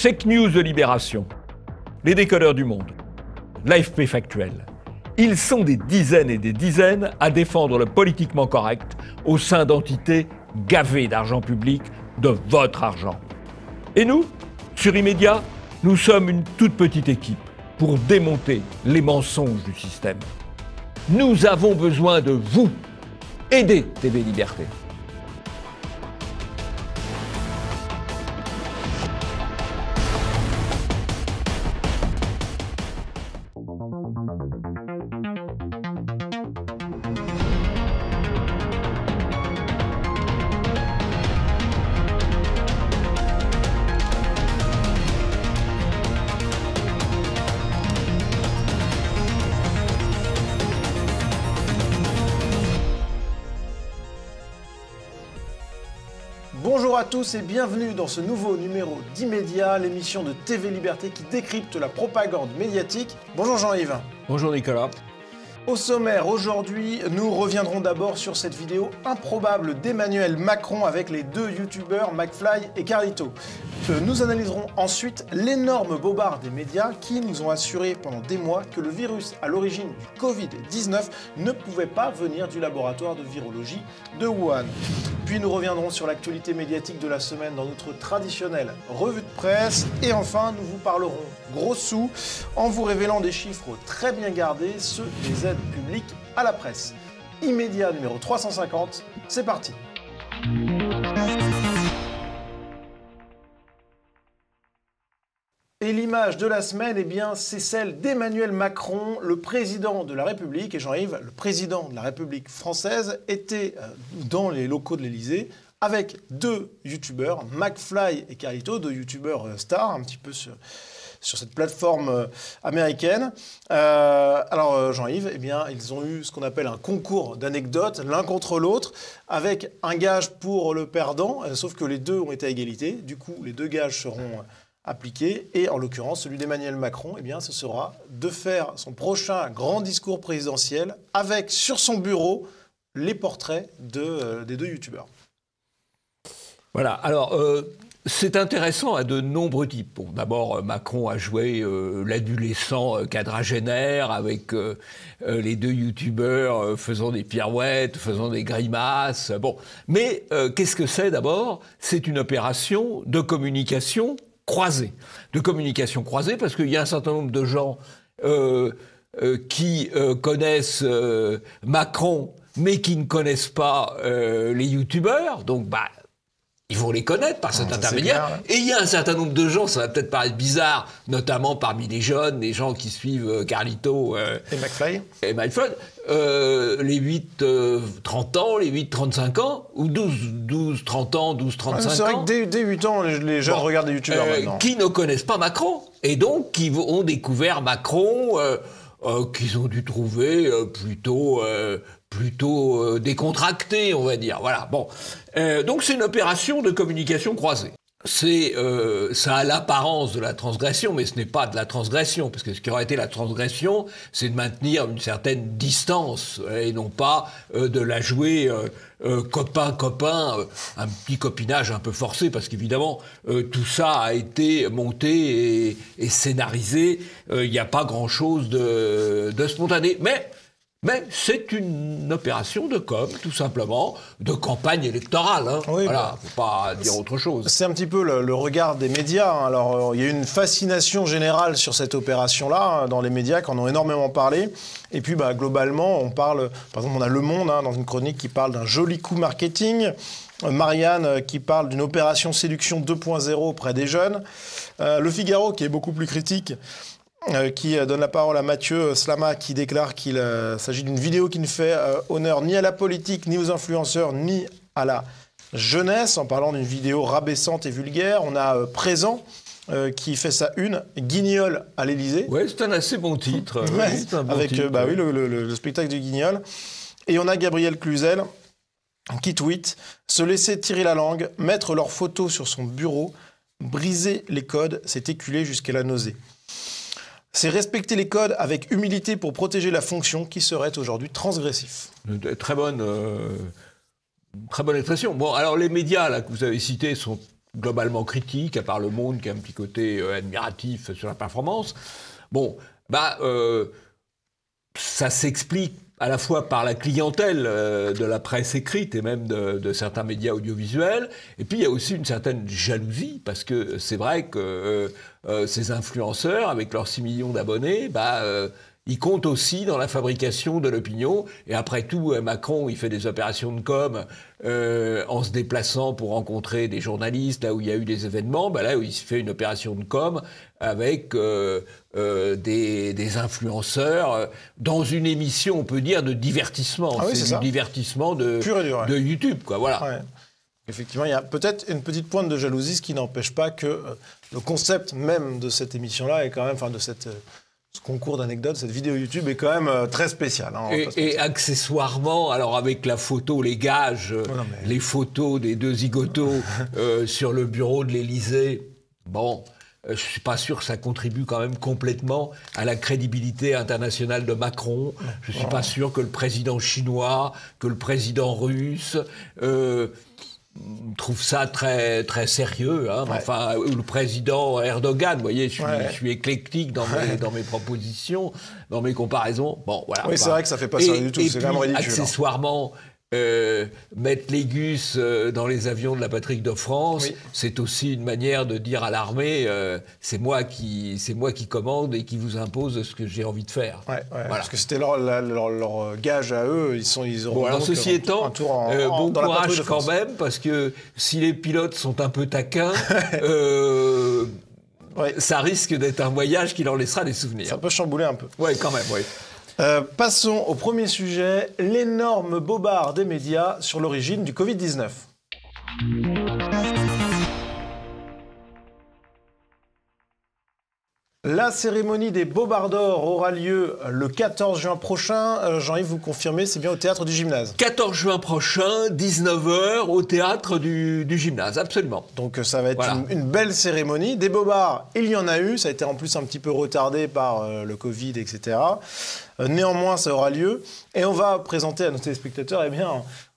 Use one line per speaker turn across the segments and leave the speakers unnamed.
Fake News de Libération, les décodeurs du monde, l'AFP Factuel. Ils sont des dizaines et des dizaines à défendre le politiquement correct au sein d'entités gavées d'argent public, de votre argent. Et nous, sur Immédiat, nous sommes une toute petite équipe pour démonter les mensonges du système. Nous avons besoin de vous. Aidez TV Liberté.
Bonjour à tous et bienvenue dans ce nouveau numéro d'Immédiat, l'émission de TV Liberté qui décrypte la propagande médiatique. Bonjour Jean-Yves.
Bonjour Nicolas.
Au sommaire, aujourd'hui, nous reviendrons d'abord sur cette vidéo improbable d'Emmanuel Macron avec les deux youtubeurs McFly et Carlito. Nous analyserons ensuite l'énorme bobard des médias qui nous ont assuré pendant des mois que le virus à l'origine du Covid-19 ne pouvait pas venir du laboratoire de virologie de Wuhan. Puis nous reviendrons sur l'actualité médiatique de la semaine dans notre traditionnelle revue de presse. Et enfin, nous vous parlerons gros sous en vous révélant des chiffres très bien gardés, ceux des aides publiques à la presse. Immédiat numéro 350, c'est parti. Et l'image de la semaine, eh bien, c'est celle d'Emmanuel Macron, le président de la République. Et Jean-Yves, le président de la République française, était dans les locaux de l'Élysée avec deux youtubeurs, McFly et Carlito, deux youtubeurs stars, un petit peu sur cette plateforme américaine. Alors Jean-Yves, eh bien, ils ont eu ce qu'on appelle un concours d'anecdotes l'un contre l'autre, avec un gage pour le perdant, sauf que les deux ont été à égalité. Du coup, les deux gages seront appliqué. Et en l'occurrence, celui d'Emmanuel Macron, eh bien, ce sera de faire son prochain grand discours présidentiel avec sur son bureau les portraits des deux youtubeurs.
Voilà, alors c'est intéressant à de nombreux types. Bon, d'abord, Macron a joué l'adolescent quadragénaire avec les deux youtubeurs faisant des pirouettes, faisant des grimaces. Bon, mais qu'est-ce que c'est d'abord? C'est une opération de communication croisée. De communication croisée, parce qu'il y a un certain nombre de gens qui connaissent Macron, mais qui ne connaissent pas les youtubeurs. Donc, ils vont les connaître par cet intermédiaire. Et il y a un certain nombre de gens, ça va peut-être paraître bizarre, notamment parmi les jeunes, les gens qui suivent Carlito
et McFly.
Les 8-30 ans, les 8-35 ans, ou 12-30 ans, 12-35 ans.
C'est vrai que dès 8 ans, les jeunes regardent des youtubeurs maintenant.
Qui ne connaissent pas Macron, et donc qui ont découvert Macron, qu'ils ont dû trouver plutôt décontracté, on va dire. Voilà. Bon, donc c'est une opération de communication croisée. Ça a l'apparence de la transgression, mais ce n'est pas de la transgression, parce que ce qui aurait été la transgression, c'est de maintenir une certaine distance, et non pas de la jouer copain, un petit copinage un peu forcé, parce qu'évidemment, tout ça a été monté et scénarisé, il n'y a pas grand-chose de spontané, mais c'est une opération de com, tout simplement, de campagne électorale. Hein. Oui, voilà, faut pas dire autre chose.
C'est un petit peu le regard des médias. Hein. Alors, il y a une fascination générale sur cette opération-là, dans les médias, qui en ont énormément parlé. Et puis, globalement, on parle... Par exemple, on a Le Monde, dans une chronique, qui parle d'un joli coup marketing. Marianne, qui parle d'une opération séduction 2.0 auprès des jeunes. Le Figaro, qui est beaucoup plus critique, qui donne la parole à Mathieu Slama, qui déclare qu'il s'agit d'une vidéo qui ne fait honneur ni à la politique, ni aux influenceurs, ni à la jeunesse, en parlant d'une vidéo rabaissante et vulgaire. On a Présent, qui fait sa une, Guignol à l'Élysée.
Oui, c'est un assez bon titre.
Ouais, c'est un bon titre. Oui, le spectacle de Guignol. Et on a Gabriel Cluzel, qui tweet « Se laisser tirer la langue, mettre leurs photos sur son bureau, briser les codes, c'est éculé jusqu'à la nausée. » C'est respecter les codes avec humilité pour protéger la fonction qui serait aujourd'hui transgressif.
Très bonne expression. Bon, alors les médias là, que vous avez cités sont globalement critique, à part Le Monde qui a un petit côté admiratif sur la performance. Bon, ça s'explique à la fois par la clientèle de la presse écrite et même de certains médias audiovisuels. Et puis, il y a aussi une certaine jalousie, parce que c'est vrai que ces influenceurs, avec leurs 6 millions d'abonnés, ils comptent aussi dans la fabrication de l'opinion. Et après tout, Macron, il fait des opérations de com en se déplaçant pour rencontrer des journalistes, là où il y a eu des événements. Là où il se fait une opération de com avec des influenceurs dans une émission, on peut dire, de divertissement.
Ah oui, c'est
du divertissement de YouTube, quoi. Voilà.
Ouais. Effectivement, il y a peut-être une petite pointe de jalousie, ce qui n'empêche pas que le concept même de cette émission-là est quand même, enfin de ce concours d'anecdotes, cette vidéo YouTube est quand même très spéciale. Hein,
et accessoirement, alors avec la photo, les gages, les photos des deux zigotos sur le bureau de l'Élysée, je ne suis pas sûr que ça contribue quand même complètement à la crédibilité internationale de Macron. Je ne suis pas sûr que le président chinois, que le président russe trouve ça très, très sérieux. Hein. Enfin, le président Erdogan, vous voyez, je suis éclectique dans mes propositions, dans mes comparaisons. Bon, voilà.
Oui, c'est vrai que ça ne fait pas ça du tout. C'est quand même ridicule.
Accessoirement, mettre les gus dans les avions de la patrie de France, c'est aussi une manière de dire à l'armée c'est moi qui commande et qui vous impose ce que j'ai envie de faire. Voilà.
Parce que c'était leur gage à eux. Ils auront
alors ceci étant,
un tour
bon
dans
courage quand même, parce que si les pilotes sont un peu taquins, ça risque d'être un voyage qui leur laissera des souvenirs.
Ça peut chambouler un peu.
Oui, quand même, oui.
Passons au premier sujet, l'énorme bobard des médias sur l'origine du Covid-19. La cérémonie des Bobards d'Or aura lieu le 14 juin prochain. Jean-Yves, vous confirmez, c'est bien au Théâtre du Gymnase.
14 juin prochain, 19h, au Théâtre du Gymnase, absolument.
Donc ça va être une belle cérémonie. Des Bobards, il y en a eu. Ça a été en plus un petit peu retardé par le Covid, etc. Néanmoins, ça aura lieu. Et on va présenter à nos téléspectateurs,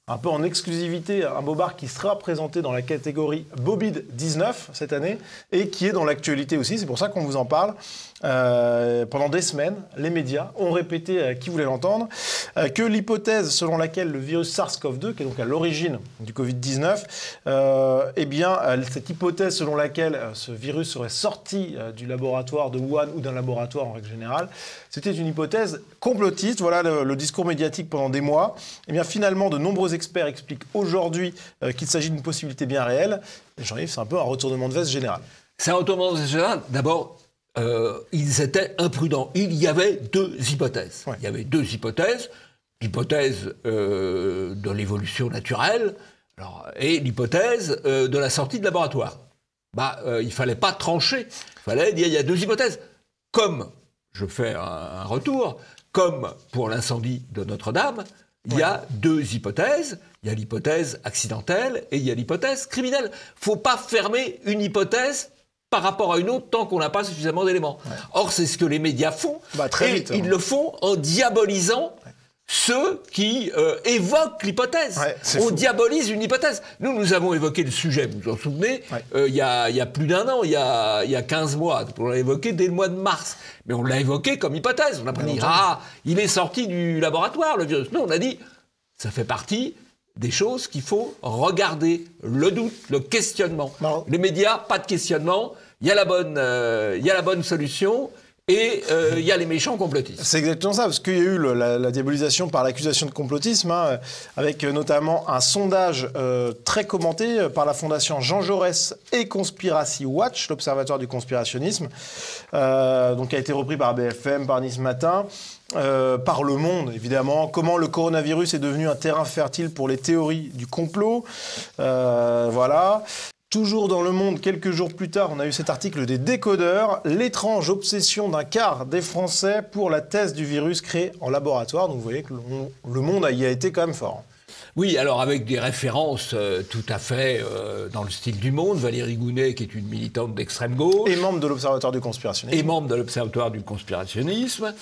un peu en exclusivité, un Bobard qui sera présenté dans la catégorie Bobid 19 cette année et qui est dans l'actualité aussi. C'est pour ça qu'on vous en parle. Pendant des semaines, les médias ont répété, qui voulait l'entendre, que l'hypothèse selon laquelle le virus SARS-CoV-2, qui est donc à l'origine du Covid-19, cette hypothèse selon laquelle ce virus serait sorti du laboratoire de Wuhan ou d'un laboratoire en règle générale, c'était une hypothèse complotiste. Voilà le discours médiatique pendant des mois. Finalement, de nombreux experts expliquent aujourd'hui qu'il s'agit d'une possibilité bien réelle. Et Jean-Yves, c'est un peu un retournement de veste général.
C'est un retournement de veste général. D'abord, ils étaient imprudents. Il y avait deux hypothèses. Il y avait deux hypothèses. L'hypothèse de l'évolution naturelle et l'hypothèse de la sortie de laboratoire. Il ne fallait pas trancher. Il fallait dire il y a deux hypothèses. Comme, je fais un retour, comme pour l'incendie de Notre-Dame, il y a deux hypothèses. Il y a l'hypothèse accidentelle et il y a l'hypothèse criminelle. Il ne faut pas fermer une hypothèse par rapport à une autre tant qu'on n'a pas suffisamment d'éléments. Or, c'est ce que les médias font.
Très vite,
ils le font en diabolisant ceux qui évoquent l'hypothèse. On diabolise une hypothèse. Nous avons évoqué le sujet, vous vous en souvenez, il y a plus d'un an, il y a 15 mois. On l'a évoqué dès le mois de mars. Mais on l'a évoqué comme hypothèse. On n'a pas dit « il est sorti du laboratoire, le virus ». Non, on a dit « ça fait partie des choses qu'il faut regarder, le doute, le questionnement ». Les médias, pas de questionnement, il y a la bonne solution. Et il y a les méchants complotistes.
C'est exactement ça, parce qu'il y a eu la diabolisation par l'accusation de complotisme, avec notamment un sondage très commenté par la fondation Jean Jaurès et Conspiracy Watch, l'Observatoire du conspirationnisme, donc qui a été repris par BFM, par Nice Matin, par Le Monde, évidemment. Comment le coronavirus est devenu un terrain fertile pour les théories du complot. Voilà. Toujours dans Le Monde, quelques jours plus tard, on a eu cet article des décodeurs, l'étrange obsession d'un quart des Français pour la thèse du virus créé en laboratoire. Donc vous voyez que Le Monde y a été quand même fort.
Oui, alors avec des références tout à fait dans le style du Monde. Valérie Gounet, qui est une militante d'extrême gauche.
Et membre de l'Observatoire du
conspirationnisme.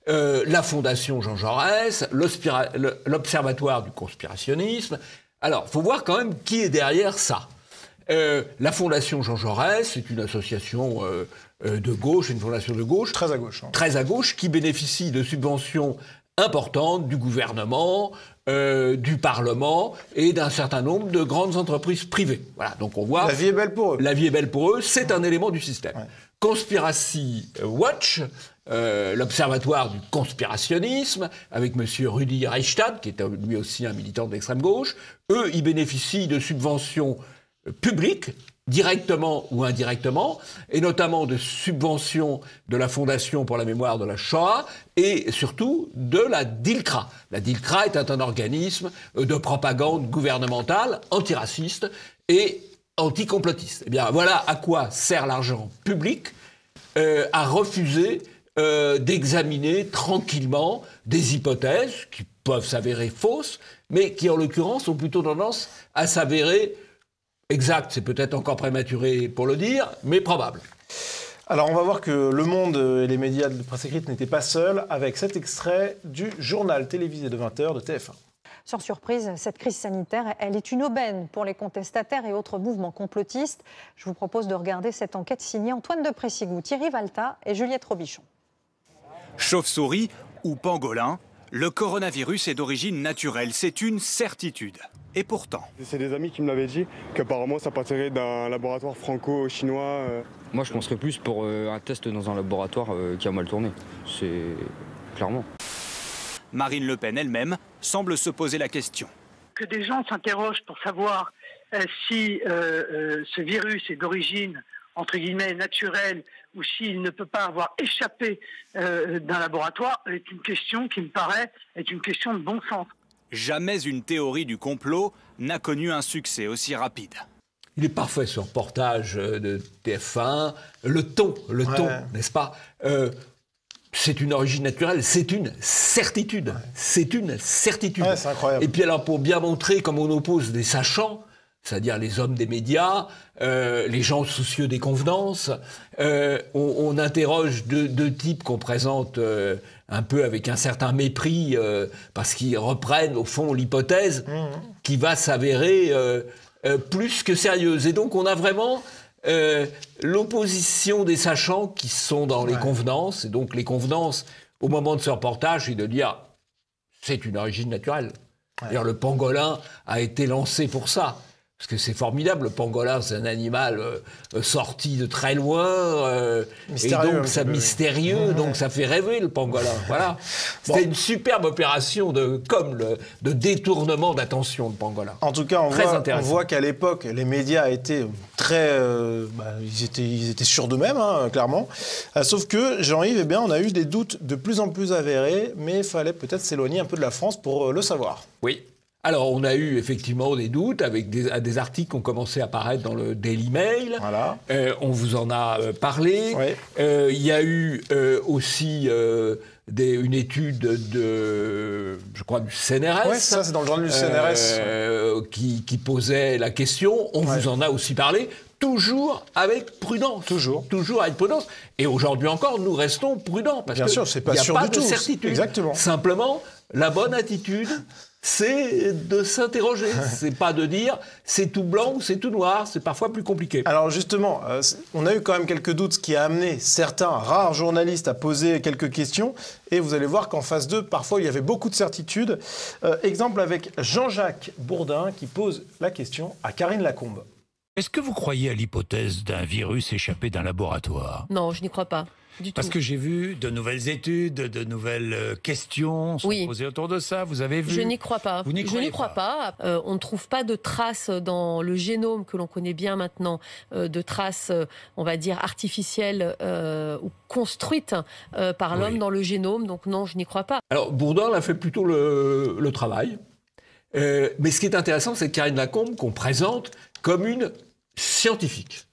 La Fondation Jean Jaurès, l'Observatoire du conspirationnisme. Alors, il faut voir quand même qui est derrière ça. La Fondation Jean Jaurès, c'est une association de gauche, une fondation de gauche.
Très à gauche.
Très à gauche, qui bénéficie de subventions importantes du gouvernement, du Parlement et d'un certain nombre de grandes entreprises privées. Voilà, donc on voit...
La vie est belle pour eux.
La vie est belle pour eux, c'est un élément du système. Ouais. Conspiracy Watch, l'observatoire du conspirationnisme, avec M. Rudi Reichstadt, qui est lui aussi un militant d'extrême gauche, eux, ils bénéficient de subventions publiques, directement ou indirectement, et notamment de subventions de la Fondation pour la mémoire de la Shoah, et surtout de la DILCRA. La DILCRA est un organisme de propagande gouvernementale, antiraciste et anticomplotiste. Eh bien, voilà à quoi sert l'argent public à refuser d'examiner tranquillement des hypothèses qui peuvent s'avérer fausses, mais qui en l'occurrence ont plutôt tendance à s'avérer exactes. C'est peut-être encore prématuré pour le dire, mais probable.
Alors on va voir que Le Monde et les médias de presse écrite n'étaient pas seuls avec cet extrait du journal télévisé de 20h de TF1.
Sans surprise, cette crise sanitaire, elle est une aubaine pour les contestataires et autres mouvements complotistes. Je vous propose de regarder cette enquête signée Antoine de Pressigou, Thierry Valta et Juliette Robichon.
Chauve-souris ou pangolin, le coronavirus est d'origine naturelle, c'est une certitude. Et pourtant...
C'est des amis qui me l'avaient dit, qu'apparemment ça partirait d'un laboratoire franco-chinois.
Moi je penserais plus pour un test dans un laboratoire qui a mal tourné, c'est clairement.
Marine Le Pen elle-même semble se poser la question.
Que des gens s'interrogent pour savoir si ce virus est d'origine, entre guillemets, naturelle, ou s'il ne peut pas avoir échappé d'un laboratoire, est une question qui me paraît être une question de bon sens.
Jamais une théorie du complot n'a connu un succès aussi rapide.
Il est parfait ce reportage de TF1. Le ton, n'est-ce pas c'est une origine naturelle, c'est une certitude. Ouais. C'est une certitude.
Ouais, c'est incroyable.
Et puis alors, pour bien montrer comme on oppose des sachants, c'est-à-dire les hommes des médias, les gens soucieux des convenances, on interroge deux types qu'on présente un peu avec un certain mépris, parce qu'ils reprennent au fond l'hypothèse qui va s'avérer plus que sérieuse. Et donc on a vraiment... l'opposition des sachants qui sont dans les convenances, et donc les convenances, au moment de ce reportage, c'est de dire c'est une origine naturelle. D'ailleurs, le pangolin a été lancé pour ça. Parce que c'est formidable, le pangolin, c'est un animal sorti de très loin, et donc ça mystérieux, donc ça fait rêver le pangolin. Voilà. C'était une superbe opération de détournement d'attention, le pangolin.
En tout cas, on voit qu'à l'époque, les médias étaient très, ils étaient sûrs d'eux-mêmes, clairement. Sauf que Jean-Yves, eh bien, on a eu des doutes de plus en plus avérés, mais il fallait peut-être s'éloigner un peu de la France pour le savoir.
Oui. Alors, on a eu effectivement des doutes avec des articles qui ont commencé à apparaître dans le Daily Mail.
Voilà.
On vous en a parlé.
Oui.
Il y a eu aussi une étude je crois, du CNRS.
Oui, ça, c'est dans le journal du CNRS.
Qui posait la question. On vous en a aussi parlé. Toujours avec prudence. Toujours avec prudence. Et aujourd'hui encore, nous restons prudents. Parce
Bien sûr, c'est pas sûr du tout.
Il n'y a pas de certitude.
Exactement.
Simplement, la bonne attitude, c'est de s'interroger. C'est pas de dire c'est tout blanc ou c'est tout noir. C'est parfois plus compliqué.
Alors justement, on a eu quand même quelques doutes, ce qui a amené certains rares journalistes à poser quelques questions. Et vous allez voir qu'en phase 2, parfois, il y avait beaucoup de certitudes. Exemple avec Jean-Jacques Bourdin qui pose la question à Karine Lacombe.
Est-ce que vous croyez à l'hypothèse d'un virus échappé d'un laboratoire ?
Non, je n'y crois pas.
Parce que j'ai vu de nouvelles études, de nouvelles questions se poser autour de ça. Vous avez vu ?
Je n'y crois pas.
Vous n'y croyez pas.
On ne trouve pas de traces dans le génome que l'on connaît bien maintenant, de traces, on va dire, artificielles ou construites par l'homme dans le génome. Donc non, je n'y crois pas.
Alors, Bourdin a fait plutôt le travail. Mais ce qui est intéressant, c'est Karine Lacombe qu'on présente comme une scientifique.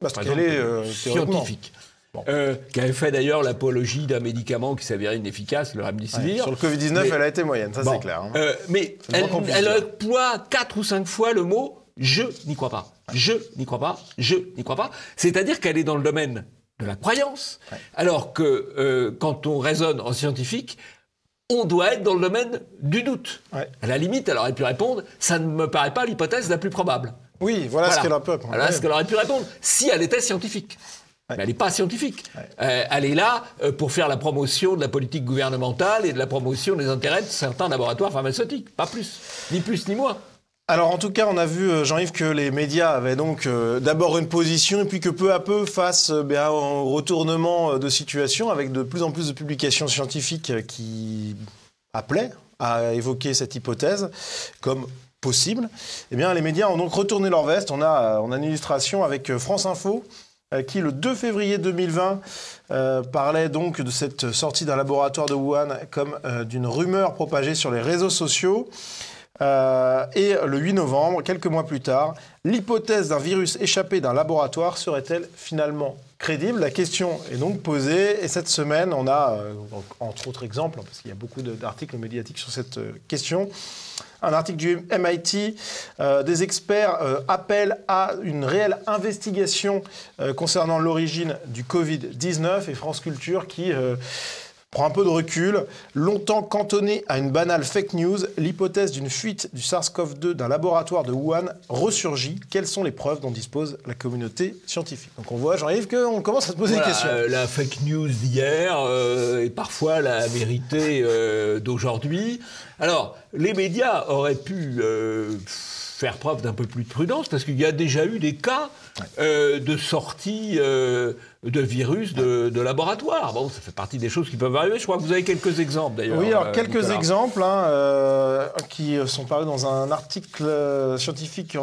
Parce qu'elle est
scientifique. Qui avait fait d'ailleurs l'apologie d'un médicament qui s'avérait inefficace, le Remdesivir.
Sur le Covid-19, elle a été moyenne, ça c'est clair.
Mais elle emploie 4 ou 5 fois le mot « je n'y crois pas ». Je n'y crois pas, je n'y crois pas. C'est-à-dire qu'elle est dans le domaine de la croyance, alors que quand on raisonne en scientifique, on doit être dans le domaine du doute. À la limite, elle aurait pu répondre « ça ne me paraît pas l'hypothèse la plus probable ».
Oui, voilà ce qu'elle a pu répondre.
Voilà ce qu'elle aurait pu répondre, si elle était scientifique. Mais elle n'est pas scientifique. Elle est là pour faire la promotion de la politique gouvernementale et de la promotion des intérêts de certains laboratoires pharmaceutiques. Pas plus. Ni plus ni moins.
Alors en tout cas, on a vu, Jean-Yves, que les médias avaient donc d'abord une position et puis que peu à peu, face au retournement de situation, avec de plus en plus de publications scientifiques qui appelaient à évoquer cette hypothèse comme possible, eh bien les médias ont donc retourné leur veste. On a une illustration avec France Info qui, le 2 février 2020, parlait donc de cette sortie d'un laboratoire de Wuhan comme d'une rumeur propagée sur les réseaux sociaux. Et le 8 novembre, quelques mois plus tard, l'hypothèse d'un virus échappé d'un laboratoire serait-elle finalement crédible? La question est donc posée. Et cette semaine, on a, entre autres exemples, parce qu'il y a beaucoup d'articles médiatiques sur cette question, un article du MIT, des experts appellent à une réelle investigation concernant l'origine du Covid-19, et France Culture qui prend un peu de recul. Longtemps cantonnée à une banale fake news, l'hypothèse d'une fuite du SARS-CoV-2 d'un laboratoire de Wuhan ressurgit. Quelles sont les preuves dont dispose la communauté scientifique? Donc on voit, Jean-Yves, qu'on commence à se poser des questions.
La fake news d'hier est parfois la vérité d'aujourd'hui. Alors, les médias auraient pu faire preuve d'un peu plus de prudence, parce qu'il y a déjà eu des cas de sortie de virus de laboratoire. Bon, ça fait partie des choses qui peuvent arriver. Je crois que vous avez quelques exemples, d'ailleurs.
Oui, alors quelques exemples qui sont parus dans un article scientifique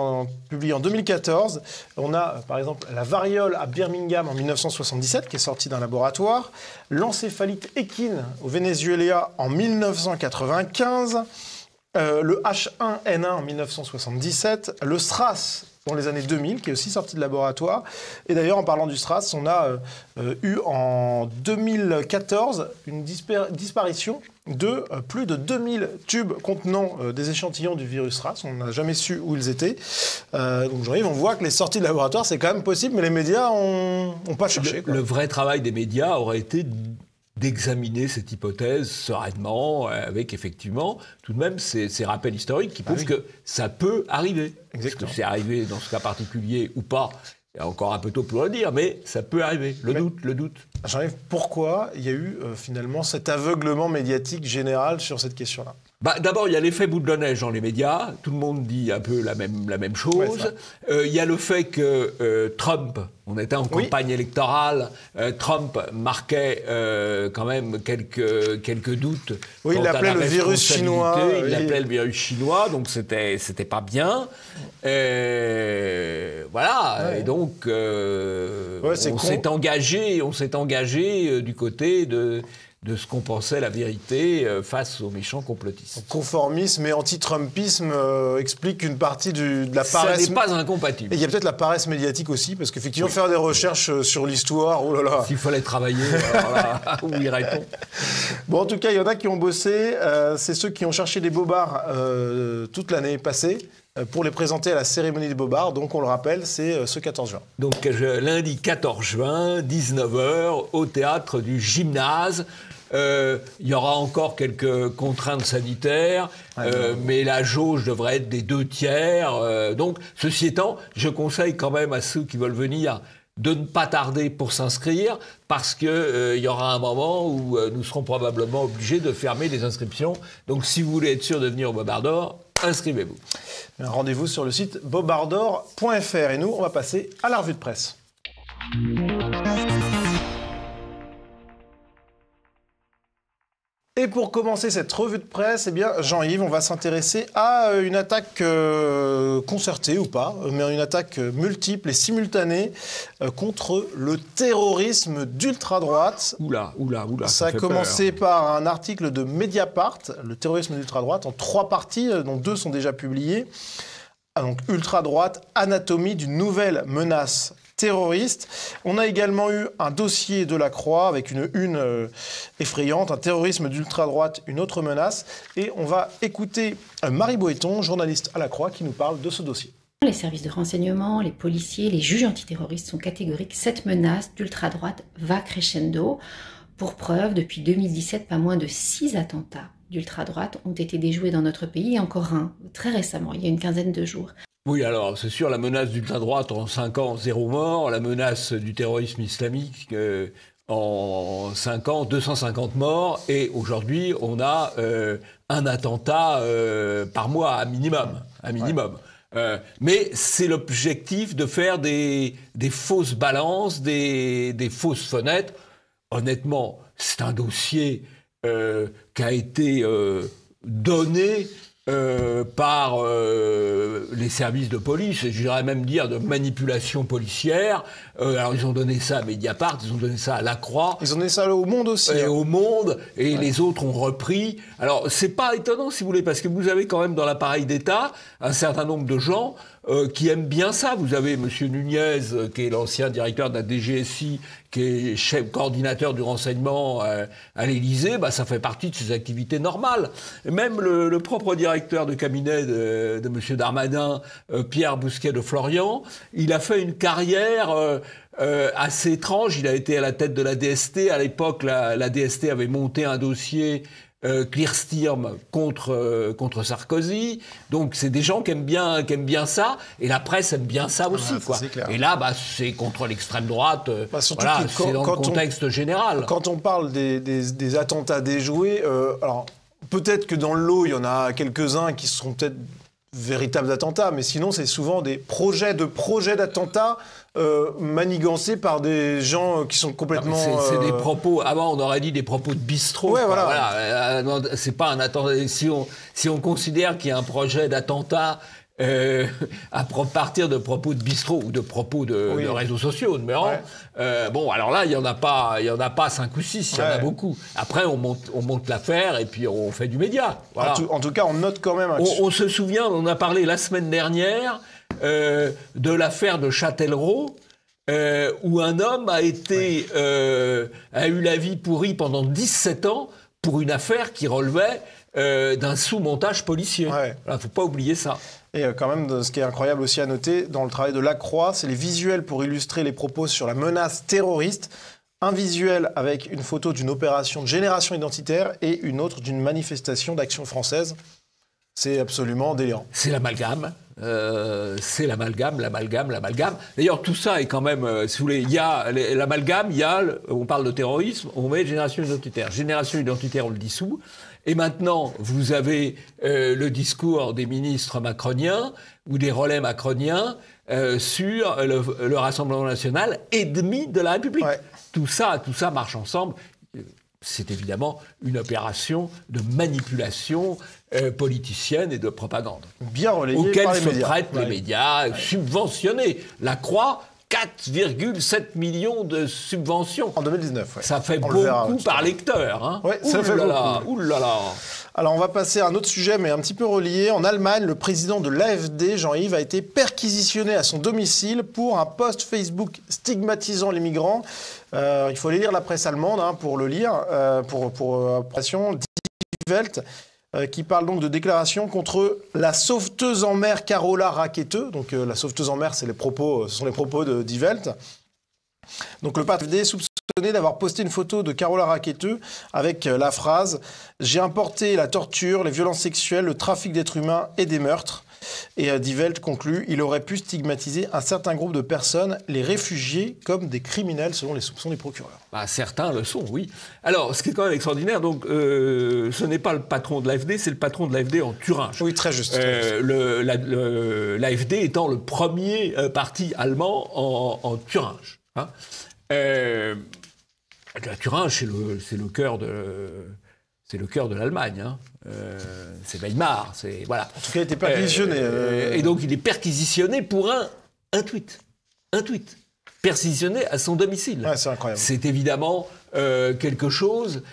publié en 2014. On a, par exemple, la variole à Birmingham en 1977, qui est sortie d'un laboratoire. L'encéphalite équine au Venezuela en 1995. Le H1N1 en 1977, le SRAS dans les années 2000, qui est aussi sorti de laboratoire. Et d'ailleurs, en parlant du SRAS, on a eu en 2014 une disparition de plus de 2000 tubes contenant des échantillons du virus SRAS. On n'a jamais su où ils étaient. Donc, Jean-Yves, on voit que les sorties de laboratoire, c'est quand même possible, mais les médias n'ont pas cherché.
Le vrai travail des médias aurait été d'examiner cette hypothèse sereinement, avec effectivement tout de même ces rappels historiques qui prouvent que ça peut arriver. Exactement. Est-ce que c'est arrivé dans ce cas particulier ou pas? Il y a encore un peu tôt pour le dire, mais ça peut arriver. Le doute.
Jean-Yves, pourquoi il y a eu finalement cet aveuglement médiatique général sur cette question-là?
D'abord, il y a l'effet boule de neige dans les médias. Tout le monde dit un peu la même chose. Il y a le fait que Trump, on était en campagne électorale, Trump marquait quand même quelques doutes.
Oui, il l'appelait le virus chinois.
Il l'appelait le virus chinois, donc c'était pas bien. Voilà, et donc on s'est engagé du côté de ce qu'on pensait la vérité face aux méchants complotistes.
Conformisme et anti-Trumpisme explique qu'une partie de la paresse...
Ça n'est pas incompatible.
Et il y a peut-être la paresse médiatique aussi, parce qu'effectivement, faire des recherches sur l'histoire, oh là là...
S'il fallait travailler, alors là, où irait-on?
Bon, en tout cas, il y en a qui ont bossé. C'est ceux qui ont cherché des bobards toute l'année passée pour les présenter à la cérémonie des bobards. Donc, on le rappelle, c'est ce 14 juin.
Donc, lundi 14 juin, 19h, au théâtre du Gymnase. Il y aura encore quelques contraintes sanitaires, mais la jauge devrait être des 2/3. Donc, ceci étant, je conseille quand même à ceux qui veulent venir de ne pas tarder pour s'inscrire, parce qu'il y aura un moment où nous serons probablement obligés de fermer les inscriptions. Donc, si vous voulez être sûr de venir au Bobard d'Or, inscrivez-vous.
Rendez-vous sur le site bobardor.fr. Et nous, on va passer à la revue de presse. Et pour commencer cette revue de presse, eh bien, Jean-Yves, on va s'intéresser à une attaque concertée ou pas, mais une attaque multiple et simultanée contre le terrorisme d'ultra-droite.
Oula.
Ça a commencé par un article de Mediapart, le terrorisme d'ultra-droite, en 3 parties, dont 2 sont déjà publiées. Donc, ultra-droite, anatomie d'une nouvelle menace terroriste. On a également eu un dossier de la Croix avec une effrayante, un terrorisme d'ultra-droite, une autre menace. Et on va écouter Marie Boéton, journaliste à la Croix, qui nous parle de ce dossier.
Les services de renseignement, les policiers, les juges antiterroristes sont catégoriques. Cette menace d'ultra-droite va crescendo. Pour preuve, depuis 2017, pas moins de 6 attentats d'ultra-droite ont été déjoués dans notre pays, et encore un très récemment, il y a une quinzaine de jours.
Oui, alors, c'est sûr, la menace d'ultra-droite en 5 ans, 0 mort. La menace du terrorisme islamique en 5 ans, 250 morts. Et aujourd'hui, on a un attentat par mois, à minimum. Mais c'est l'objectif de faire des fausses balances, des fausses fenêtres. Honnêtement, c'est un dossier qui a été donné par les services de police, et je dirais même dire de manipulation policière. Alors ils ont donné ça à Mediapart, ils ont donné ça à La Croix.
Ils ont donné ça au Monde aussi.
Et au Monde, et les autres ont repris. Alors c'est pas étonnant si vous voulez, parce que vous avez quand même dans l'appareil d'État un certain nombre de gens qui aiment bien ça. Vous avez M. Nunez, qui est l'ancien directeur de la DGSI, qui est chef coordinateur du renseignement à l'Élysée, ça fait partie de ses activités normales. Et même le propre directeur de cabinet de M. Darmanin, Pierre Bousquet de Florian, il a fait une carrière assez étrange. Il a été à la tête de la DST. À l'époque, la DST avait monté un dossier Clearstirm contre Sarkozy. Donc c'est des gens qui aiment bien ça, et la presse aime bien ça aussi, quoi. Et là, c'est contre l'extrême droite. Voilà, c'est dans le contexte général.
Quand on parle des attentats déjoués, alors peut-être que dans le lot, il y en a quelques-uns qui seront peut-être véritables attentats, mais sinon c'est souvent des projets d'attentats manigancés par des gens qui sont complètement...
C'est des propos, avant on aurait dit des propos de bistrot.
Ouais, voilà.
C'est pas un attentat. Si on considère qu'il y a un projet d'attentat à partir de propos de bistrot ou de propos de réseaux sociaux, alors là, il y en a pas 5 ou 6, il y en a beaucoup. Après, on monte l'affaire et puis on fait du média. Voilà.
En tout cas, on note quand même...
On se souvient, on a parlé la semaine dernière de l'affaire de Châtellerault, où un homme a eu la vie pourrie pendant 17 ans pour une affaire qui relevait d'un sous-montage policier. Il ne faut pas oublier ça.
Et quand même, ce qui est incroyable aussi à noter dans le travail de La Croix, c'est les visuels pour illustrer les propos sur la menace terroriste. Un visuel avec une photo d'une opération de génération identitaire et une autre d'une manifestation d'Action française. C'est absolument délirant.
C'est l'amalgame. L'amalgame. D'ailleurs, tout ça est quand même, si vous voulez, il y a l'amalgame, on parle de terrorisme, on met génération identitaire. Génération identitaire, on le dissout. Et maintenant, vous avez le discours des ministres macroniens ou des relais macroniens sur le Rassemblement national ennemi de la République. Tout ça marche ensemble. C'est évidemment une opération de manipulation politicienne et de propagande.
Bien relayée
auquel
par les
se
médias.
Prêtent les médias subventionnés. La Croix, 4,7 millions de subventions.
En 2019,
Ça fait beaucoup par lecteur. Hein.
Ça fait beaucoup.
Ouh là là.
Alors, on va passer à un autre sujet, mais un petit peu relié. En Allemagne, le président de l'AfD, Jean-Yves, a été perquisitionné à son domicile pour un post Facebook stigmatisant les migrants. Il faut aller lire la presse allemande pour le lire, pour impression. Die Welt, qui parle donc de déclarations contre la sauveteuse en mer Carola Rackete. Donc la sauveteuse en mer, ce sont les propos de Die Welt. Donc le parti est soupçonné d'avoir posté une photo de Carola Rackete avec la phrase « J'ai importé la torture, les violences sexuelles, le trafic d'êtres humains et des meurtres ». Et Die Welt conclut « Il aurait pu stigmatiser un certain groupe de personnes, les réfugiés, comme des criminels selon les soupçons des procureurs ».
Certains le sont, oui. Alors, ce qui est quand même extraordinaire, donc, ce n'est pas le patron de l'AfD, c'est le patron de l'AfD en Thuringe.
Oui, très juste.
L'AfD étant le premier parti allemand en Thuringe. Hein. La Thuringe, c'est le cœur de l'Allemagne. Hein. C'est Weimar. Voilà.
En tout cas, il était perquisitionné.
Et donc, il est perquisitionné pour un tweet. Un tweet. Perquisitionné à son domicile.
C'est incroyable.
C'est évidemment quelque chose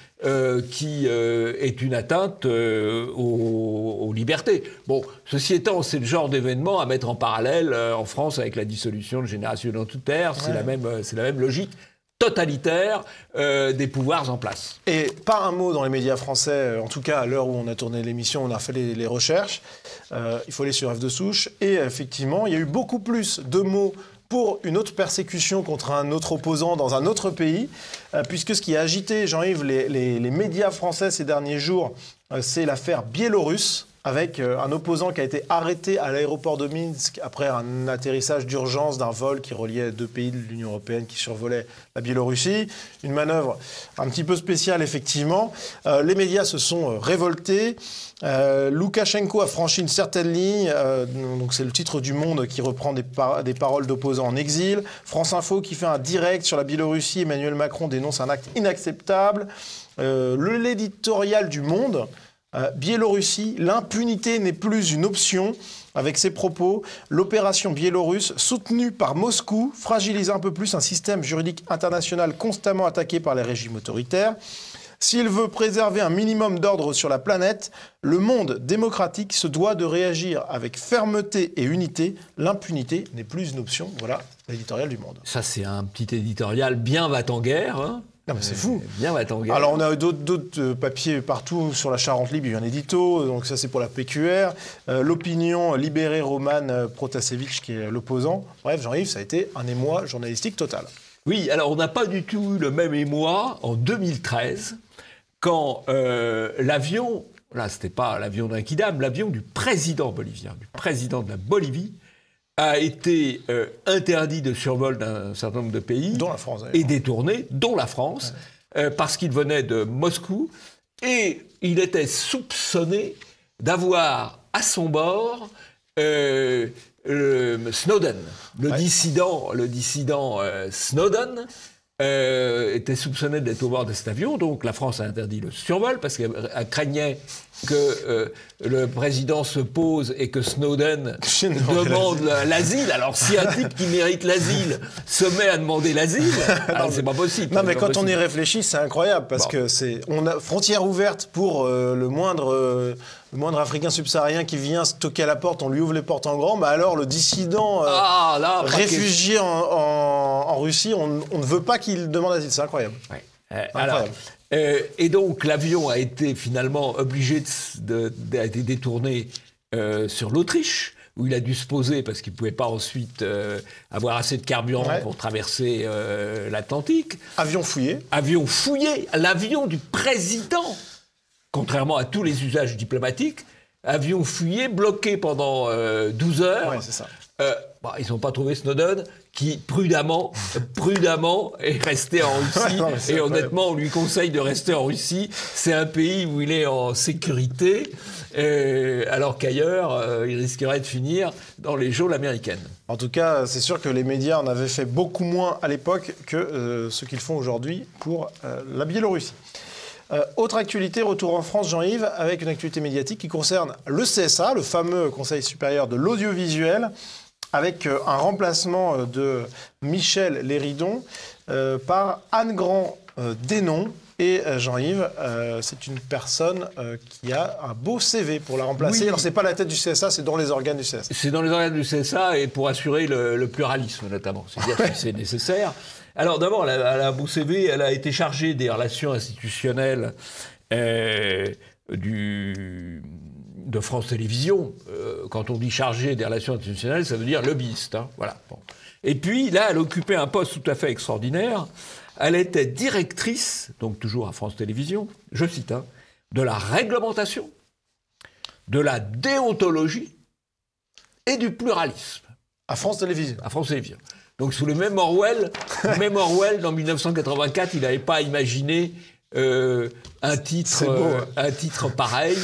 qui est une atteinte aux libertés. Bon, ceci étant, c'est le genre d'événement à mettre en parallèle en France avec la dissolution de Génération identitaire. C'est la même logique totalitaire des pouvoirs en place.
Et pas un mot dans les médias français, en tout cas à l'heure où on a tourné l'émission, on a fait les recherches. Il faut aller sur F de Souche. Et effectivement, il y a eu beaucoup plus de mots pour une autre persécution contre un autre opposant dans un autre pays, puisque ce qui a agité, Jean-Yves, les médias français ces derniers jours, c'est l'affaire biélorusse, avec un opposant qui a été arrêté à l'aéroport de Minsk après un atterrissage d'urgence d'un vol qui reliait 2 pays de l'Union européenne qui survolaient la Biélorussie. Une manœuvre un petit peu spéciale, effectivement. Les médias se sont révoltés. Loukachenko a franchi une certaine ligne. Donc c'est le titre du Monde qui reprend des paroles d'opposants en exil. France Info qui fait un direct sur la Biélorussie. Emmanuel Macron dénonce un acte inacceptable. L'éditorial du Monde... Biélorussie, l'impunité n'est plus une option. Avec ces propos, l'opération biélorusse, soutenue par Moscou, fragilise un peu plus un système juridique international constamment attaqué par les régimes autoritaires. S'il veut préserver un minimum d'ordre sur la planète, le monde démocratique se doit de réagir avec fermeté et unité. L'impunité n'est plus une option. Voilà l'éditorial du Monde.
Ça, c'est un petit éditorial bien va-t-en-guerre, hein.
Non, mais c'est fou.
Bien va-t-en-guerre.
Alors, on a d'autres papiers partout sur la Charente Libre. Il y a eu un édito, donc ça, c'est pour la PQR. L'opinion libérée Roman Protasevich, qui est l'opposant. Bref, Jean-Yves, ça a été un émoi journalistique total.
Oui, alors on n'a pas du tout eu le même émoi en 2013, quand l'avion, là, c'était pas l'avion d'un kidam, l'avion du président bolivien, du président de la Bolivie, a été interdit de survol d'un certain nombre de pays,
dont la France,
et détourné, dont la France, parce qu'il venait de Moscou, et il était soupçonné d'avoir à son bord Snowden, le dissident Snowden, était soupçonné d'être au bord de cet avion, donc la France a interdit le survol parce qu'elle craignait que le président se pose et que Snowden demande l'asile. Alors si un type qui mérite l'asile se met à demander l'asile, alors c'est pas possible.
Non mais quand on y réfléchit, c'est incroyable parce que on a frontière ouverte pour le moindre Africain subsaharien qui vient se toquer à la porte, on lui ouvre les portes en grand. Mais alors le dissident réfugié en Russie, on ne veut pas qu'il demande l'asile. C'est incroyable.
Ouais. Incroyable. Et donc l'avion a été finalement obligé a été détourné sur l'Autriche, où il a dû se poser parce qu'il ne pouvait pas ensuite avoir assez de carburant pour traverser l'Atlantique.
Avion fouillé.
Avion fouillé, l'avion du président, contrairement à tous les usages diplomatiques, avion fouillé, bloqué pendant 12 heures.
Ouais, c'est ça.
Ils n'ont pas trouvé Snowden, qui prudemment est resté en Russie. Et honnêtement, on lui conseille de rester en Russie. C'est un pays où il est en sécurité, alors qu'ailleurs, il risquerait de finir dans les geôles américaines.
En tout cas, c'est sûr que les médias en avaient fait beaucoup moins à l'époque que ce qu'ils font aujourd'hui pour la Biélorussie. Autre actualité, retour en France, Jean-Yves, avec une actualité médiatique qui concerne le CSA, le fameux Conseil supérieur de l'audiovisuel, avec un remplacement de Michel Léridon par Anne Grand-Dénon. Et Jean-Yves, c'est une personne qui a un beau CV pour la remplacer. Oui. Alors, c'est pas la tête du CSA, c'est dans les organes du CSA.
C'est dans les organes du CSA et pour assurer le pluralisme, notamment. C'est-à-dire si c'est nécessaire. Alors, d'abord, elle a un beau CV. Elle a été chargée des relations institutionnelles de France Télévisions. Quand on dit chargée des relations institutionnelles, ça veut dire lobbyiste. Hein, voilà. Bon. Et puis, là, elle occupait un poste tout à fait extraordinaire. Elle était directrice, donc toujours à France Télévisions, je cite, de la réglementation, de la déontologie et du pluralisme.
À France Télévisions.
À France Télévisions. Donc sous le même Orwell, dans 1984, il n'avait pas imaginé un titre pareil.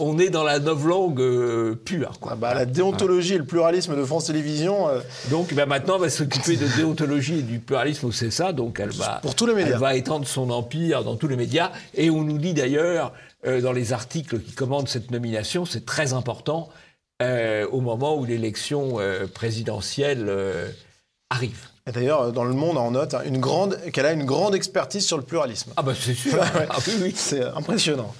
On est dans la novlangue pure. Quoi.
La déontologie et le pluralisme de France Télévisions.
Donc maintenant, elle va s'occuper de déontologie et du pluralisme au CSA. Donc
pour tous les médias.
Elle va étendre son empire dans tous les médias. Et on nous dit d'ailleurs, dans les articles qui commandent cette nomination, c'est très important au moment où l'élection présidentielle arrive.
Et d'ailleurs, dans Le Monde, on note qu'elle a une grande expertise sur le pluralisme.
Ah c'est sûr. Oui.
C'est impressionnant.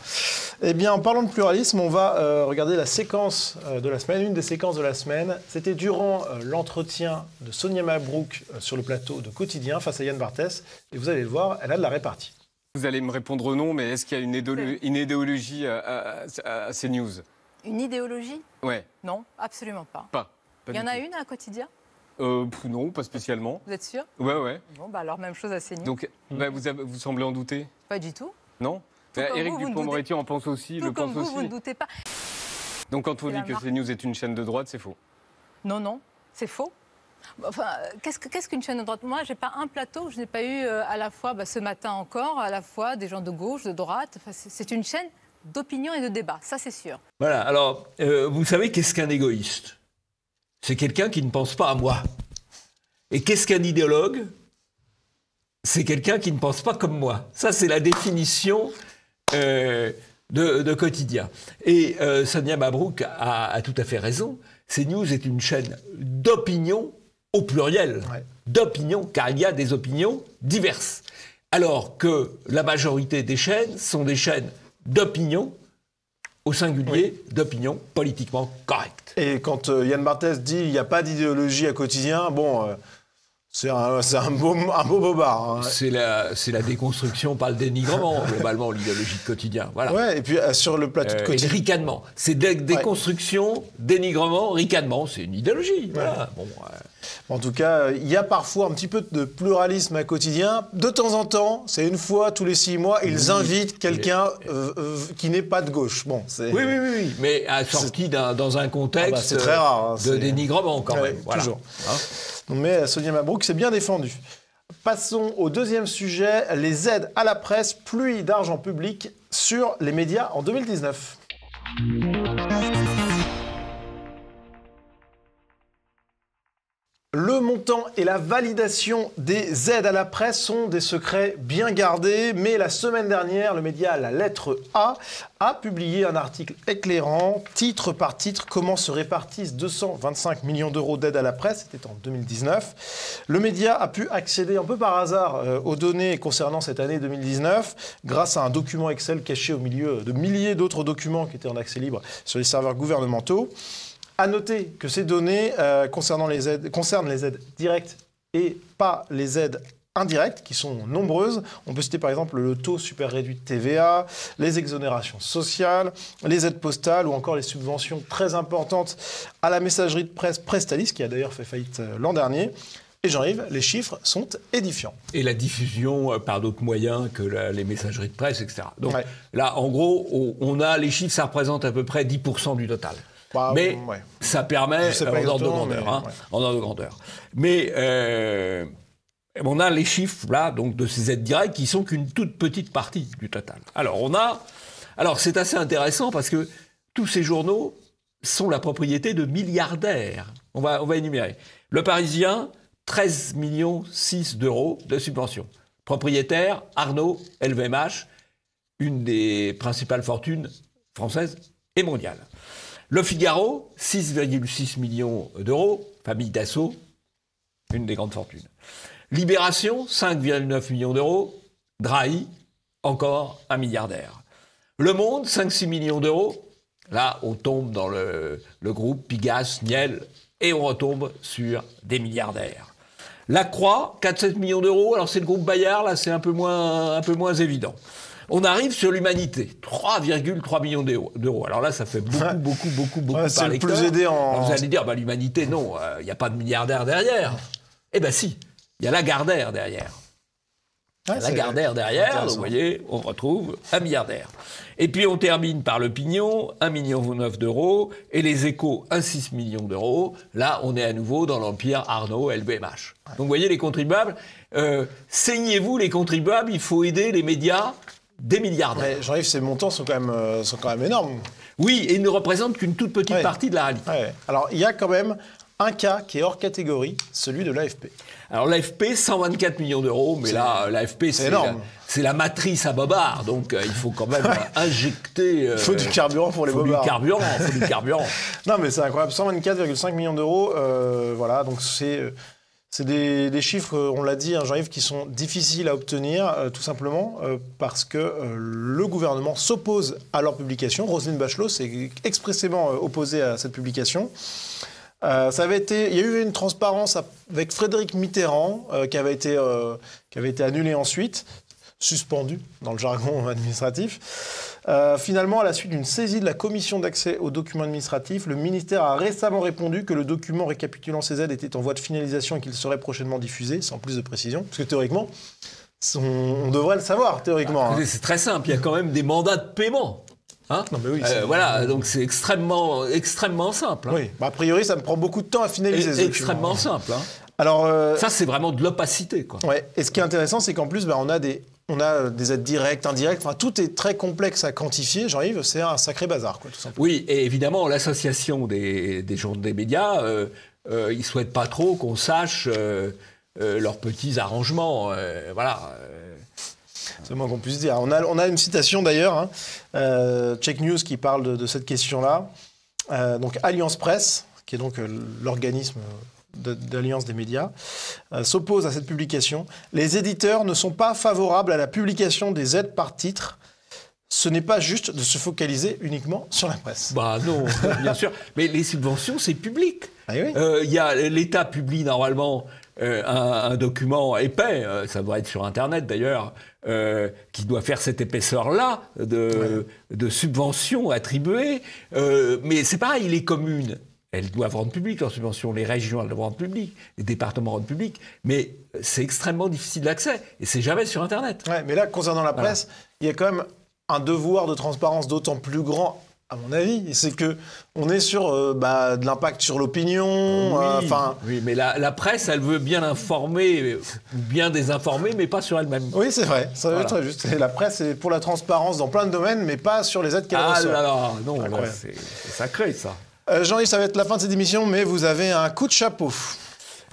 Eh bien, en parlant de pluralisme, on va regarder la séquence de la semaine, une des séquences de la semaine. C'était durant l'entretien de Sonia Mabrouk sur le plateau de Quotidien face à Yann Barthès. Et vous allez le voir, elle a de la répartie.
Vous allez me répondre non, mais est-ce qu'il y a une idéologie à CNews?
Une idéologie?
Ouais.
Non, absolument pas.
Pas
Il y en a une à Quotidien?
Non, pas spécialement.
Vous êtes sûr?
Ouais.
Bon, alors même chose à CNews.
Donc, vous semblez en douter?
Pas du tout.
Non? Éric Dupond-Moretti en pense aussi,
Tout comme vous, vous ne doutez pas.
Donc quand on dit que CNews est une chaîne de droite, c'est faux?
Non, non, c'est faux. Enfin, qu'est-ce qu'une chaîne de droite? Moi, j'ai pas un plateau, je n'ai pas eu à la fois, ce matin encore, à la fois des gens de gauche, de droite. Enfin, c'est une chaîne d'opinion et de débat, ça c'est sûr.
Voilà, alors, vous savez qu'est-ce qu'un égoïste? C'est quelqu'un qui ne pense pas à moi. Et qu'est-ce qu'un idéologue? C'est quelqu'un qui ne pense pas comme moi. Ça, c'est la définition de Quotidien. Et Sonia Mabrouk a tout à fait raison. CNews est une chaîne d'opinion au pluriel. Ouais. D'opinion, car il y a des opinions diverses. Alors que la majorité des chaînes sont des chaînes d'opinion, au singulier, oui. D'opinion politiquement correcte.
Et quand Yann Barthès dit « il n'y a pas d'idéologie à Quotidien », bon... C'est un beau bobard. Hein.
C'est la déconstruction par le dénigrement, globalement, l'idéologie de Quotidien. Voilà.
Ouais, et puis sur le plateau de Quotidien.
Et ricanement. C'est déconstruction, dénigrement, ricanement. C'est une idéologie. Voilà.
Ouais. Bon, en tout cas, il y a parfois un petit peu de pluralisme à Quotidien. De temps en temps, c'est une fois tous les 6 mois, ils invitent quelqu'un qui n'est pas de gauche. Bon,
oui. Mais sorti dans un contexte
c'est très rare,
de dénigrement, quand même. Voilà.
Toujours. Hein. Mais Sonia Mabrouk s'est bien défendue. Passons au deuxième sujet, les aides à la presse, pluie d'argent public sur les médias en 2019. Le montant et la validation des aides à la presse sont des secrets bien gardés, mais la semaine dernière, le média La Lettre A a publié un article éclairant, titre par titre, comment se répartissent 225 millions d'euros d'aide à la presse, c'était en 2019. Le média a pu accéder un peu par hasard aux données concernant cette année 2019, grâce à un document Excel caché au milieu de milliers d'autres documents qui étaient en accès libre sur les serveurs gouvernementaux. À noter que ces données concernent les aides directes et pas les aides indirectes, qui sont nombreuses. On peut citer par exemple le taux super réduit de TVA, les exonérations sociales, les aides postales ou encore les subventions très importantes à la messagerie de presse Prestalis, qui a d'ailleurs fait faillite l'an dernier. Et Jean-Yves, les chiffres sont édifiants. Et la diffusion par d'autres moyens que les messageries de presse, etc. Donc là, en gros, on a les chiffres, ça représente à peu près 10% du total. Mais ça permet, en ordre de grandeur. Mais on a les chiffres là, donc, de ces aides directes qui sont qu'une toute petite partie du total. Alors c'est assez intéressant parce que tous ces journaux sont la propriété de milliardaires. On va énumérer. Le Parisien, 13,6 millions d'euros de subventions. Propriétaire, Arnaud, LVMH, une des principales fortunes françaises et mondiales. Le Figaro, 6,6 millions d'euros, famille Dassault, une des grandes fortunes. Libération, 5,9 millions d'euros, Drahi, encore un milliardaire. Le Monde, 5-6 millions d'euros, là on tombe dans le groupe Pigasse, Niel, et on retombe sur des milliardaires. La Croix, 4-7 millions d'euros, alors c'est le groupe Bayard, là c'est un peu moins évident. On arrive sur l'Humanité, 3,3 millions d'euros. Alors là, ça fait beaucoup par lecteur. Plus aidé en... Vous allez dire, l'Humanité, non, il n'y a pas de milliardaire derrière. Eh bien si, il y a Lagardère derrière. Lagardère derrière, donc, vous voyez, on retrouve un milliardaire. Et puis on termine par l'Opinion, 1,9 million d'euros, et les Échos, 1,6 million d'euros. Là, on est à nouveau dans l'empire Arnaud, LVMH. Donc vous voyez, les contribuables, saignez-vous les contribuables, il faut aider les médias des milliardaires. Mais Jean-Yves, ces montants sont quand même énormes. Oui, et ils ne représentent qu'une toute petite partie de la réalité. Alors, il y a quand même un cas qui est hors catégorie, celui de l'AFP. Alors, l'AFP, 124 millions d'euros, mais là, l'AFP, c'est la matrice à bobards, donc il faut quand même injecter... Il faut du carburant pour les bobards. Il faut du carburant. Non, mais c'est incroyable, 124,5 millions d'euros, voilà, donc c'est des chiffres, on l'a dit, Jean-Yves, qui sont difficiles à obtenir, tout simplement, parce que le gouvernement s'oppose à leur publication. Roselyne Bachelot s'est expressément opposée à cette publication. Il y a eu une transparence avec Frédéric Mitterrand, qui avait été annulée ensuite, suspendue dans le jargon administratif. Finalement, à la suite d'une saisie de la commission d'accès aux documents administratifs, le ministère a récemment répondu que le document récapitulant ces aides était en voie de finalisation et qu'il serait prochainement diffusé, sans plus de précision. Parce que théoriquement, on devrait le savoir, théoriquement. C'est très simple, il y a quand même des mandats de paiement.
Hein,
non, mais oui,
voilà, donc c'est extrêmement simple. Hein.
Oui, a priori, ça me prend beaucoup de temps à finaliser.
C'est extrêmement simple. Hein.
Alors,
ça, c'est vraiment de l'opacité, quoi.
Ouais. Et ce qui est intéressant, c'est qu'en plus, on a des aides directes, indirectes. Enfin, tout est très complexe à quantifier. Jean-Yves, c'est un sacré bazar, quoi, tout simplement.
Oui, et évidemment, l'association des médias, ils ne souhaitent pas trop qu'on sache leurs petits arrangements. Voilà.
C'est le moins qu'on puisse dire. On a une citation d'ailleurs, Check News, qui parle de cette question-là. Donc Alliance Presse, qui est donc l'organisme d'Alliance des médias, s'oppose à cette publication. Les éditeurs ne sont pas favorables à la publication des aides par titre. Ce n'est pas juste de se focaliser uniquement sur la presse.
Bah non, bien sûr. Mais les subventions, c'est public.
Ah oui.
L'État publie normalement un document épais, ça doit être sur Internet d'ailleurs, qui doit faire cette épaisseur-là de subventions attribuées. Mais c'est pareil, les communes, elles doivent rendre public leurs subventions, les régions, elles doivent rendre public, les départements rendent public, mais c'est extrêmement difficile d'accès, et c'est jamais sur Internet.
Ouais, mais là, concernant la presse, il y a quand même un devoir de transparence d'autant plus grand, à mon avis, c'est qu'on est sur de l'impact sur l'opinion.
Oui, mais la presse, elle veut bien informer, bien désinformer, mais pas sur elle-même.
Oui, c'est vrai, ça veut être très juste. Et la presse, c'est pour la transparence dans plein de domaines, mais pas sur les aides qu'elle reçoit.
Ah là là, non, c'est sacré, ça.
Jean-Yves, ça va être la fin de cette émission, mais vous avez un coup de chapeau.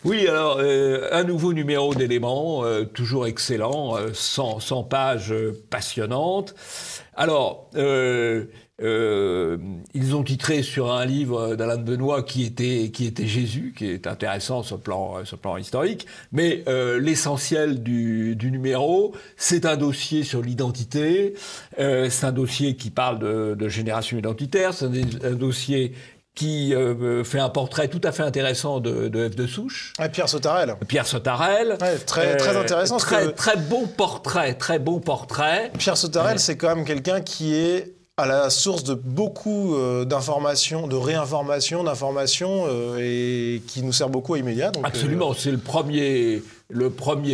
Oui, alors, un nouveau numéro d'Éléments, toujours excellent, 100 pages passionnantes. Alors, ils ont titré sur un livre d'Alain de Benoît qui était Jésus, qui est intéressant sur le plan historique, mais l'essentiel du numéro, c'est un dossier sur l'identité, c'est un dossier qui parle de génération identitaire, c'est un dossier qui fait un portrait tout à fait intéressant de F. de Souche.
Pierre Sautarel. Ouais, très intéressant.
Très bon portrait.
Pierre Sautarel, c'est quand même quelqu'un qui est à la source de beaucoup d'informations, de réinformations, d'informations, et qui nous sert beaucoup à Immédiat. Donc,
absolument, c'est le premier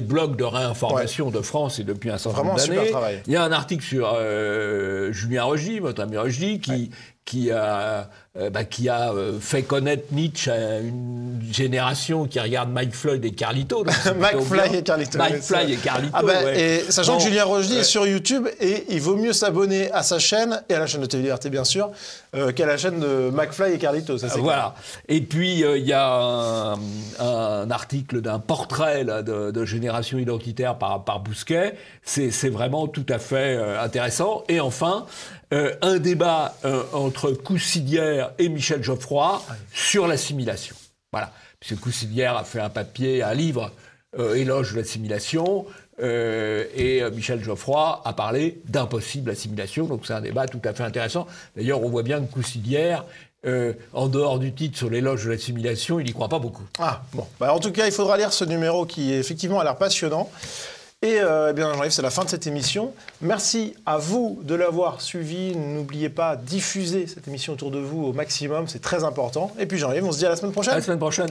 blog de réinformation de France et depuis un certain nombre d'années. Il y a un article sur Julien Rogy, votre ami Rogy, qui a fait connaître Nietzsche à une génération qui regarde Mike Floyd et Carlito.
McFly et Carlito. Et sachant que Julien Rogy est sur YouTube, et il vaut mieux s'abonner à sa chaîne, et à la chaîne de TVRT bien sûr, qu'à la chaîne de McFly et Carlito. Ça,
voilà. Et puis il y a un article d'un portrait là, de génération identitaire par Bousquet. C'est vraiment tout à fait intéressant. Et enfin, un débat entre Coussidière et Michel Geoffroy sur l'assimilation. Voilà. Puisque Coussidière a fait un livre, éloge de l'assimilation, et Michel Geoffroy a parlé d'impossible assimilation. Donc c'est un débat tout à fait intéressant. D'ailleurs, on voit bien que Coussidière, en dehors du titre sur l'éloge de l'assimilation, il n'y croit pas beaucoup.
Ah, bon. En tout cas, il faudra lire ce numéro qui, effectivement, a l'air passionnant. Et bien, Jean-Yves, c'est la fin de cette émission. Merci à vous de l'avoir suivi. N'oubliez pas, diffuser cette émission autour de vous au maximum, c'est très important. Et puis Jean-Yves, on se dit à la semaine prochaine.
À la semaine prochaine.